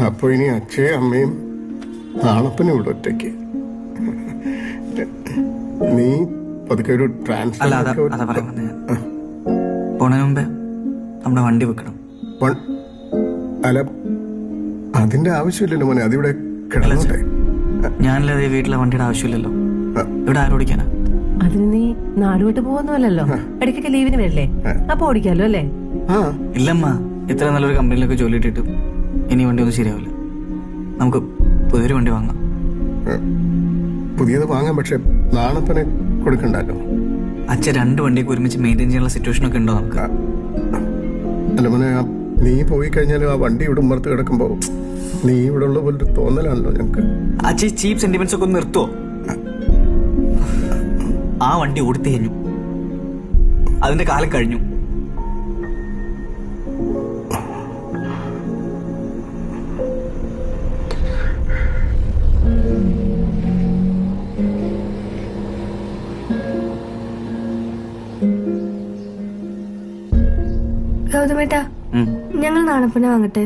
അപ്പൊ ഇനി അച്ഛയും അമ്മയും നാളപ്പനും ഇവിടെ ഒറ്റയ്ക്ക്. നീ പതുക്കെ ഒരു അല്ല അതാ പറയാൻ വന്നത് ഞാൻ. പോണതിന് മുമ്പേ നമ്മുടെ വണ്ടി വെക്കണം. അല്ല അതിന്റെ ആവശ്യമില്ലല്ലോ മോനെ, അതിവിടെ കിടന്നോട്ടെ. ഞാനല്ലാതെ വീട്ടിലെ വണ്ടിയുടെ ആവശ്യമില്ലല്ലോ. ഇവിടെ ആരോടിക്കാനാ? അതിന് നീ നാടുവിട്ട് പോകുന്നല്ലോ, ഇടയ്ക്കൊക്കെ ലീവിന് വരില്ലേ, അപ്പൊ ഓടിക്കാലോ അല്ലേ? ഇല്ലമ്മ, ഇത്ര നല്ലൊരു കമ്പനിയിലൊക്കെ ജോലി ഇട്ടിട്ട് ഇനി വണ്ടി ഒന്നും ശരിയാവില്ല. നമുക്ക് പുതിയൊരു വണ്ടി വാങ്ങാം. പുതിയത് വാങ്ങാം, പക്ഷെ നാണപ്പനെ കൊടുക്കണ്ടല്ലോ. അച്ഛൻ 2 വണ്ടിയൊക്കെ ഒരുമിച്ച് മെയിൻറ്റെയിൻ ചെയ്യാനുള്ള സിറ്റുവേഷൻ ഒക്കെ ഉണ്ടോ നമുക്ക്? അല്ല മോനെ, നീ പോയി കഴിഞ്ഞാലും ആ വണ്ടി ഇവിടെ ഉമ്മർത്ത് കിടക്കുമ്പോ നീ ഇവിടെ ഉള്ള പോലൊരു തോന്നലാണല്ലോ ഞങ്ങക്ക്. അച്ഛൻ ചീപ്പ് സെന്റിമെന്റ്സ് ഒക്കെ ഒന്ന് നിർത്തുവോ? ആ വണ്ടി ഓടിത്തു കഴിഞ്ഞു, അതിന്റെ കാലം കഴിഞ്ഞു. ഗൗതമേട്ടാ, ഞങ്ങൾ നാണപ്പനെ വാങ്ങട്ടെ?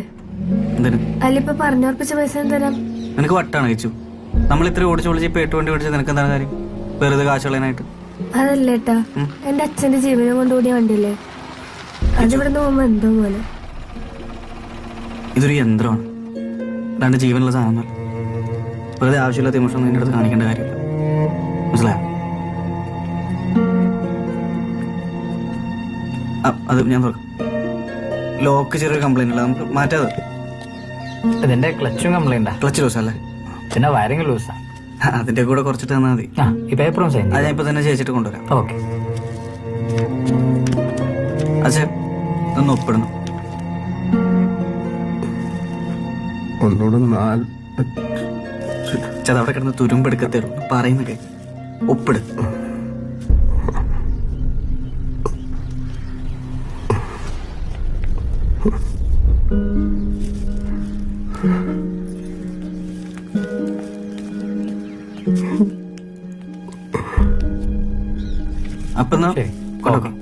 അല്ലിപ്പോ പറഞ്ഞുറപ്പിച്ച പൈസ തരാം. നിനക്ക് വട്ടാണ് കഴിച്ചു. നമ്മൾ ഇത്ര ഓടിച്ചോളിച്ച് ഇപ്പൊ 8 വണ്ടി ഓടിച്ചത് നിനക്ക് എന്താണ് കാര്യം? വെറുതെ കാശുകളാനായിട്ട്. അതല്ലേട്ടാ, എന്റെ അച്ഛന്റെ ജീവനം കൊണ്ടുകൂടിയ വണ്ടിയല്ലേ, അതിവിടെ പോകുമ്പോ എന്തോ പോലെ. ഇതൊരു യന്ത്രമാണ്, 2 ജീവനുള്ള സാധനമല്ല. വെറുതെ ആവശ്യമില്ലാത്ത ഇമോഷൻ നിന്റെ അടുത്ത് കാണിക്കേണ്ട കാര്യമില്ല, മനസ്സിലായോ? അത് ഞാൻ തുറക്കാം. ലോക്ക് ചെറിയൊരു കംപ്ലൈന്റ് ഉള്ള, നമുക്ക് മാറ്റാതെ. ഇതിന്റെ ക്ലച്ചും കംപ്ലൈന്റാ. ക്ലച്ച് ലൂസ് അല്ലേ? പിന്നെ വയറിംഗ് ലൂസാ. അതിന്റെ കൂടെ കുറച്ചിട്ട് തന്നാൽ മതി. ഈ പേപ്പറും സൈൻ. അത് ഞാൻ ഇപ്പൊ തന്നെ ചേച്ചിട്ട് കൊണ്ടുവരാം. ഓക്കെ. അച്ഛൻ ഒന്ന് ഒപ്പിടണം. അവിടെ കിടന്ന് തുരുമ്പെടുക്കത്തേ ഉള്ളൂ, പറയുന്ന കേക്ക്. ഒപ്പിട്. അപ്പൊ കൊണ്ടുവെക്കാം.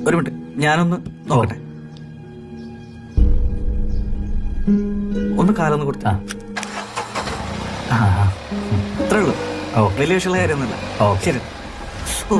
ഒരു മിനിറ്റ്, ഞാനൊന്ന് നോക്കട്ടെ. ഒന്ന് കാലൊന്ന് കൊടുത്ത അത്രേ ഉള്ളൂ. വലിയ വിഷയമുള്ള കാര്യമൊന്നുമില്ല. ശരി. ഓ